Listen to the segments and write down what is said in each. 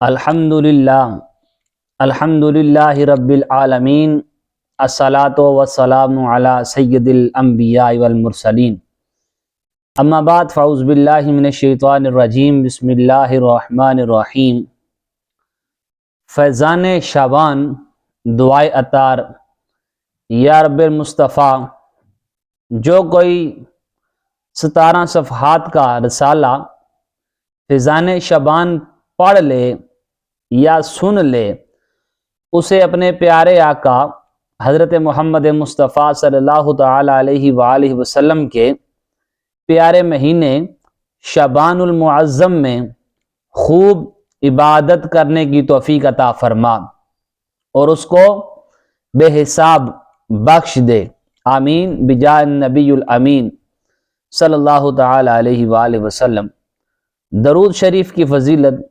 الحمدللہ الحمدللہ رب العالمین الصلاۃ والسلام علی سید الانبیاء والمرسلین اما بعد فاعوذ باللہ من الشیطان الرجیم بسم اللہ الرحمن الرحیم۔ فیضان شعبان دعائے عطار۔ یا رب المصطفیٰ، جو کوئی 17 صفحات کا رسالہ فیضان شعبان پڑھ لے یا سن لے، اسے اپنے پیارے آقا حضرت محمد مصطفیٰ صلی اللہ تعالیٰ علیہ وآلہ وسلم کے پیارے مہینے شعبان المعظم میں خوب عبادت کرنے کی توفیق عطا فرما اور اس کو بے حساب بخش دے، آمین بجاہ النبی الامین صلی اللہ تعالیٰ علیہ وآلہ وسلم۔ درود شریف کی فضیلت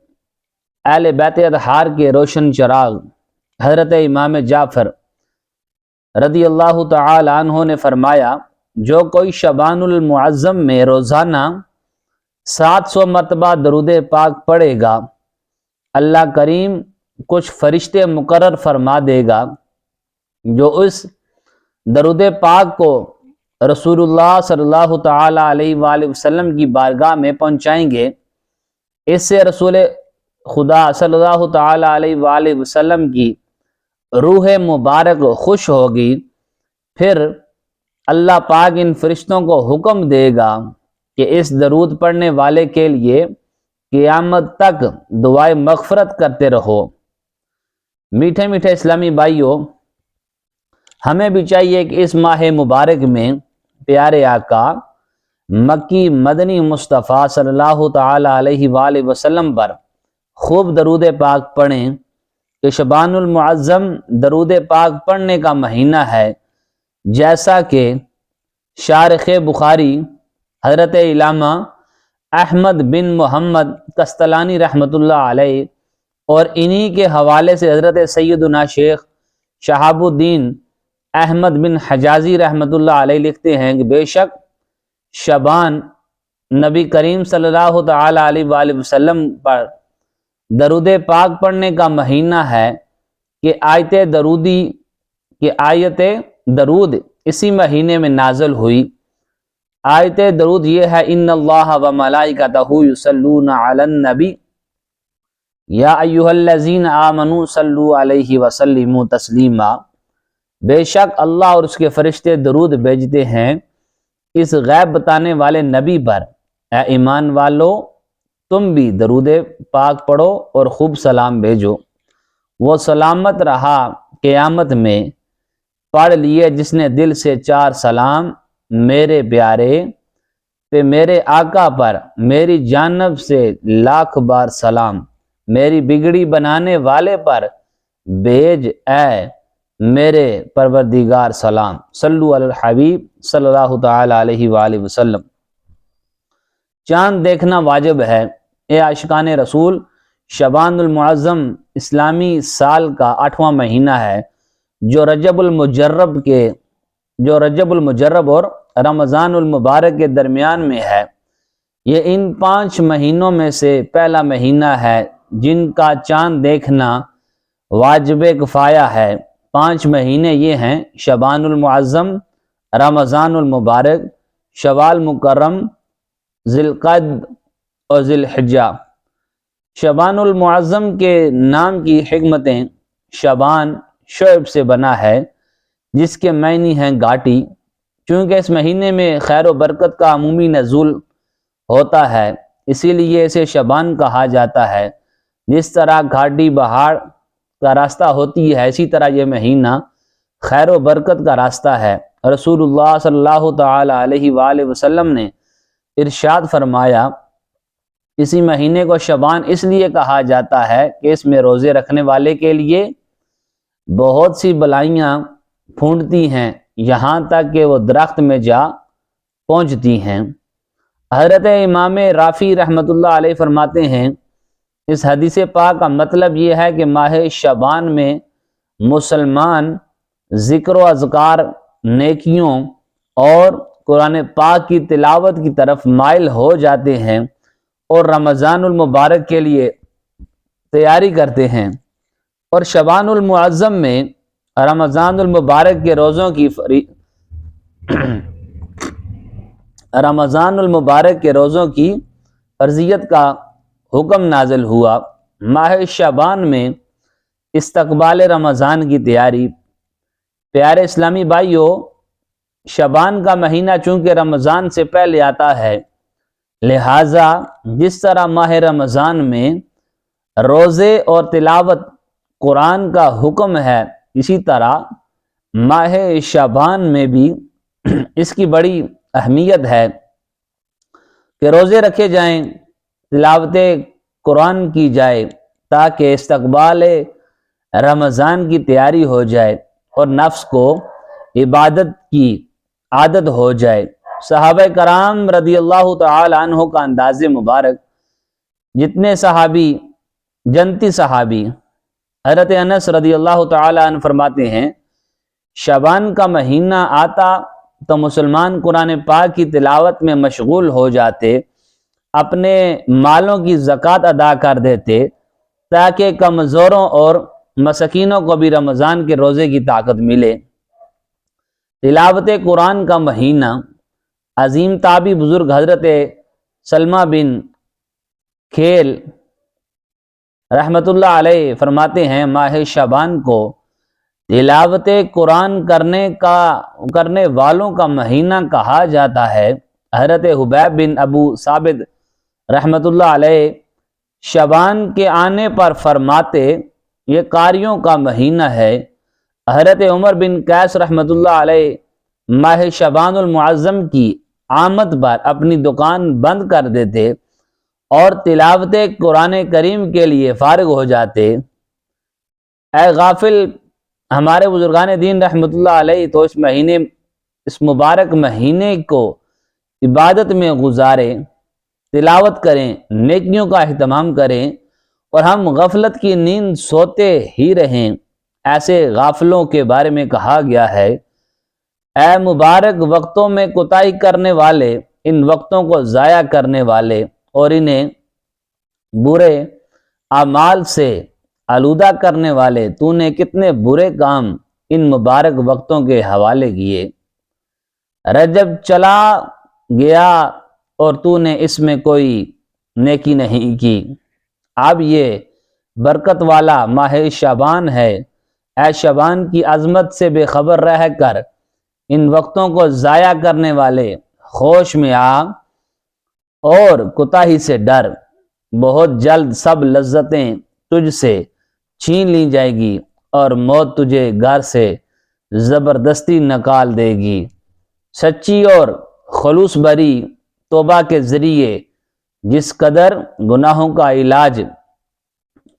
اہل بیت اطہار کے روشن چراغ حضرت امام جعفر رضی اللہ تعالی عنہ نے فرمایا، جو کوئی شعبان المعظم میں روزانہ 700 مرتبہ درود پاک پڑھے گا، اللہ کریم کچھ فرشتے مقرر فرما دے گا جو اس درود پاک کو رسول اللہ صلی اللہ تعالی علیہ وآلہ وسلم کی بارگاہ میں پہنچائیں گے۔ اس سے رسول خدا صلی اللہ تعالی علیہ وآلہ وسلم کی روح مبارک خوش ہوگی، پھر اللہ پاک ان فرشتوں کو حکم دے گا کہ اس درود پڑھنے والے کے لیے قیامت تک دعائے مغفرت کرتے رہو۔ میٹھے میٹھے اسلامی بھائیوں، ہمیں بھی چاہیے کہ اس ماہ مبارک میں پیارے آقا مکی مدنی مصطفیٰ صلی اللہ تعالی علیہ وآلہ وسلم پر خوب درود پاک پڑھیں کہ شعبان المعظم درود پاک پڑھنے کا مہینہ ہے، جیسا کہ شارح بخاری حضرت علامہ احمد بن محمد قسطلانی رحمۃ اللہ علیہ اور انہی کے حوالے سے حضرت سیدنا شیخ شہاب الدین احمد بن حجازی رحمۃ اللہ علیہ لکھتے ہیں کہ بے شک شعبان نبی کریم صلی اللہ تعالی علیہ وآلہ وسلم پر درود پاک پڑھنے کا مہینہ ہے کہ آیت درود اسی مہینے میں نازل ہوئی۔ آیت درود یہ ہے، ان اللہ و ملائکتہ یصلون علی النبی یا ایھا الذین آمنوا صلوا علیہ وسلموا تسلیما۔ بے شک اللہ اور اس کے فرشتے درود بھیجتے ہیں اس غیب بتانے والے نبی پر، اے ایمان والو تم بھی درود پاک پڑھو اور خوب سلام بھیجو۔ وہ سلامت رہا قیامت میں، پڑھ لیے جس نے دل سے 4 سلام، میرے پیارے پہ میرے آقا پر میری جانب سے لاکھ بار سلام، میری بگڑی بنانے والے پر بھیج اے میرے پروردگار سلام، صلو علی الحبیب صلی اللہ تعالی علیہ وآلہ وسلم۔ چاند دیکھنا واجب ہے۔ اے عاشقان رسول، شعبان المعظم اسلامی سال کا 8واں مہینہ ہے جو رجب المجرب اور رمضان المبارک کے درمیان میں ہے۔ یہ ان 5 مہینوں میں سے پہلا مہینہ ہے جن کا چاند دیکھنا واجب کفایہ ہے۔ 5 مہینے یہ ہیں شعبان المعظم، رمضان المبارک، شوال مکرم، ذی القعد اور ذی الحجہ۔ شعبان المعظم کے نام کی حکمتیں، شعبان شعب سے بنا ہے جس کے معنی ہیں گھاٹی، چونکہ اس مہینے میں خیر و برکت کا عمومی نزول ہوتا ہے اسی لیے اسے شعبان کہا جاتا ہے۔ جس طرح گھاٹی پہاڑ کا راستہ ہوتی ہے، اسی طرح یہ مہینہ خیر و برکت کا راستہ ہے۔ رسول اللہ صلی اللہ تعالی علیہ وآلہ وسلم نے ارشاد فرمایا، اسی مہینے کو شعبان اس لیے کہا جاتا ہے کہ اس میں روزے رکھنے والے کے لیے بہت سی بلائیاں پھونڈتی ہیں، یہاں تک کہ وہ درخت میں جا پہنچتی ہیں۔ حضرت امام رافی رحمۃ اللہ علیہ فرماتے ہیں، اس حدیث پاک کا مطلب یہ ہے کہ ماہ شعبان میں مسلمان ذکر و اذکار، نیکیوں اور قرآن پاک کی تلاوت کی طرف مائل ہو جاتے ہیں اور رمضان المبارک کے لیے تیاری کرتے ہیں، اور شعبان المعظم میں رمضان المبارک کے روزوں کی رمضان المبارک کے روزوں کی فرضیت کا حکم نازل ہوا۔ ماہ شعبان میں استقبال رمضان کی تیاری۔ پیارے اسلامی بھائیوں، شعبان کا مہینہ چونکہ رمضان سے پہلے آتا ہے، لہٰذا جس طرح ماہ رمضان میں روزے اور تلاوت قرآن کا حکم ہے، اسی طرح ماہ شعبان میں بھی اس کی بڑی اہمیت ہے کہ روزے رکھے جائیں، تلاوت قرآن کی جائے، تاکہ استقبال رمضان کی تیاری ہو جائے اور نفس کو عبادت کی عادت ہو جائے۔ صحابہ کرام رضی اللہ تعالی عنہ کا انداز مبارک، جتنے صحابی، جنتی صحابی، حضرت انس رضی اللہ تعالی عنہ فرماتے ہیں، شعبان کا مہینہ آتا تو مسلمان قرآن پاک کی تلاوت میں مشغول ہو جاتے، اپنے مالوں کی زکوٰۃ ادا کر دیتے، تاکہ کمزوروں اور مسکینوں کو بھی رمضان کے روزے کی طاقت ملے۔ تلاوت قرآن کا مہینہ، عظیم تابعی بزرگ حضرت سلمہ بن کھیل رحمت اللہ علیہ فرماتے ہیں، ماہ شعبان کو تلاوت قرآن کرنے والوں کا مہینہ کہا جاتا ہے۔ حضرت حبیب بن ابو ثابت رحمت اللہ علیہ شعبان کے آنے پر فرماتے، یہ قاریوں کا مہینہ ہے۔ حضرت عمر بن قیس رحمت اللہ علیہ ماہ شعبان المعظم کی آمد پر اپنی دکان بند کر دیتے اور تلاوت قرآن کریم کے لیے فارغ ہو جاتے۔ اے غافل، ہمارے بزرگان دین رحمت اللہ علیہ تو اس مبارک مہینے کو عبادت میں گزاریں، تلاوت کریں، نیکیوں کا اہتمام کریں، اور ہم غفلت کی نیند سوتے ہی رہیں۔ ایسے غافلوں کے بارے میں کہا گیا ہے، اے مبارک وقتوں میں کوتاہی کرنے والے، ان وقتوں کو ضائع کرنے والے اور انہیں برے اعمال سے آلودہ کرنے والے، تو نے کتنے برے کام ان مبارک وقتوں کے حوالے کیے۔ رجب چلا گیا اور تو نے اس میں کوئی نیکی نہیں کی، اب یہ برکت والا ماہ شعبان ہے، اے شعبان کی عظمت سے بے خبر رہ کر ان وقتوں کو ضائع کرنے والے، ہوش میں آ اور کوتاہی سے ڈر، بہت جلد سب لذتیں تجھ سے چھین لی جائے گی اور موت تجھے گھر سے زبردستی نکال دے گی۔ سچی اور خلوص بری توبہ کے ذریعے جس قدر گناہوں کا علاج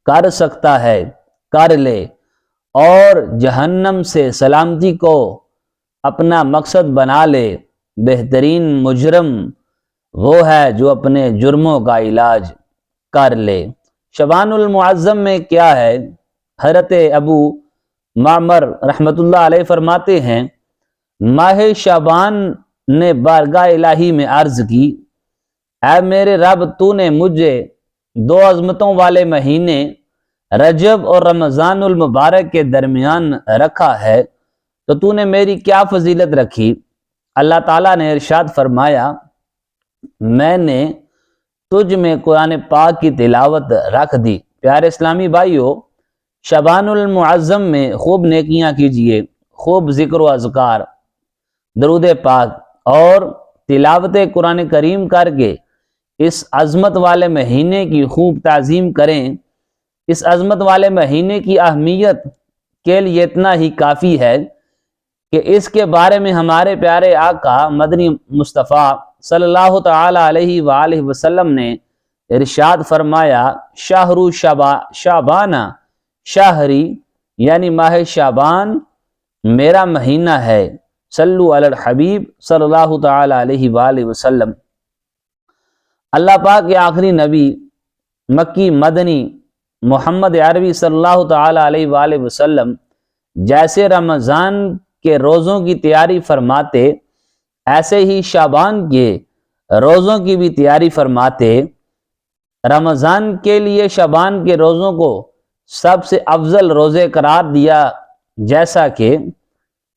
کر سکتا ہے کر لے، اور جہنم سے سلامتی کو اپنا مقصد بنا لے۔ بہترین مجرم وہ ہے جو اپنے جرموں کا علاج کر لے۔ شعبان المعظم میں کیا ہے؟ حضرت ابو معمر رحمت اللہ علیہ فرماتے ہیں، ماہ شعبان نے بارگاہ الہی میں عرض کی، اے میرے رب، تو نے مجھے دو عظمتوں والے مہینے رجب اور رمضان المبارک کے درمیان رکھا ہے، تو تو نے میری کیا فضیلت رکھی؟ اللہ تعالیٰ نے ارشاد فرمایا، میں نے تجھ میں قرآن پاک کی تلاوت رکھ دی۔ پیارے اسلامی بھائیوں، شعبان المعظم میں خوب نیکیاں کیجئے، خوب ذکر و اذکار، درود پاک اور تلاوت قرآن کریم کر کے اس عظمت والے مہینے کی خوب تعظیم کریں۔ اس عظمت والے مہینے کی اہمیت کے لیے اتنا ہی کافی ہے کہ اس کے بارے میں ہمارے پیارے آقا مدنی مصطفیٰ صلی اللہ تعالی علیہ وآلہ وسلم نے ارشاد فرمایا، شہر شعبان شہری، یعنی ماہ شعبان میرا مہینہ ہے۔ صلو علی الحبیب صلی اللہ تعالی علیہ وآلہ وسلم۔ اللہ پاک کے آخری نبی مکی مدنی محمد عربی صلی اللہ تعالی علیہ وآلہ وسلم جیسے رمضان کے روزوں کی تیاری فرماتے، ایسے ہی شعبان کے روزوں کی بھی تیاری فرماتے۔ رمضان کے لیے شعبان کے روزوں کو سب سے افضل روزے قرار دیا، جیسا کہ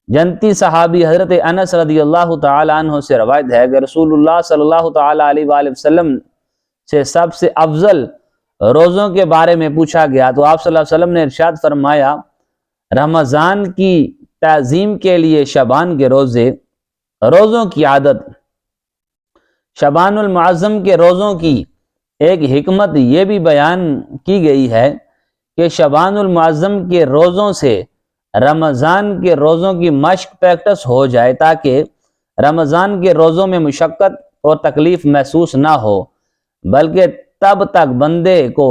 جنتی صحابی حضرت انس رضی اللہ تعالی عنہ سے روایت ہے کہ رسول اللہ صلی اللہ تعالی علیہ وآلہ وسلم سے سب سے افضل روزوں کے بارے میں پوچھا گیا تو آپ صلی اللہ علیہ وسلم نے ارشاد فرمایا، رمضان کی تعظیم کے لیے شعبان کے روزوں کی عادت۔ شعبان المعظم کے روزوں کی ایک حکمت یہ بھی بیان کی گئی ہے کہ شعبان المعظم کے روزوں سے رمضان کے روزوں کی مشق پریکٹس ہو جائے، تاکہ رمضان کے روزوں میں مشقت اور تکلیف محسوس نہ ہو، بلکہ تب تک بندے کو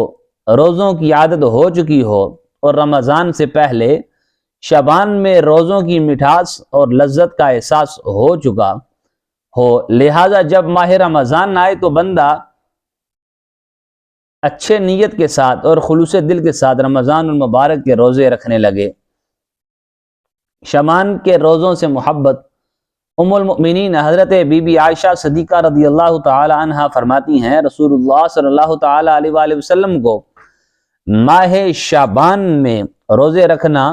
روزوں کی عادت ہو چکی ہو اور رمضان سے پہلے شعبان میں روزوں کی مٹھاس اور لذت کا احساس ہو چکا ہو۔ لہٰذا جب ماہ رمضان آئے تو بندہ اچھے نیت کے ساتھ اور خلوص دل کے ساتھ رمضان المبارک کے روزے رکھنے لگے۔ شعبان کے روزوں سے محبت۔ ام المؤمنین حضرت بی بی عائشہ صدیقہ رضی اللہ تعالی عنہ فرماتی ہیں، رسول اللہ صلی اللہ تعالی علیہ وآلہ وسلم کو ماہ شعبان میں روزے رکھنا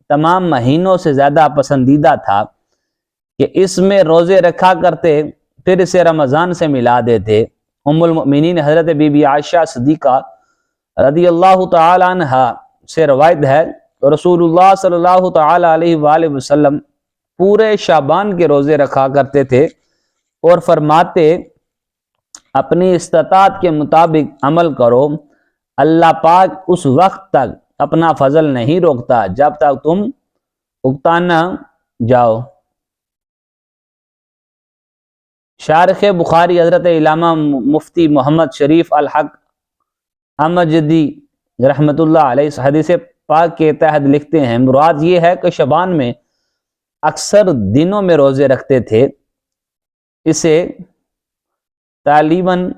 تمام مہینوں سے زیادہ پسندیدہ تھا کہ اس میں روزے رکھا کرتے، پھر اسے رمضان سے ملا دیتے۔ ام المؤمنین حضرت بی بی عائشہ صدیقہ رضی اللہ تعالی عنہ سے روایت ہے، رسول اللہ صلی اللہ تعالی علیہ وآلہ وسلم پورے شعبان کے روزے رکھا کرتے تھے اور فرماتے، اپنی استطاعت کے مطابق عمل کرو، اللہ پاک اس وقت تک اپنا فضل نہیں روکتا جب تک تم اکتا نہ جاؤ۔ شارح بخاری حضرت علامہ مفتی محمد شریف الحق امجدی رحمۃ اللہ علیہ اس حدیث پاک کے تحت لکھتے ہیں، مراد یہ ہے کہ شعبان میں اکثر دنوں میں روزے رکھتے تھے، اسے تعلیماً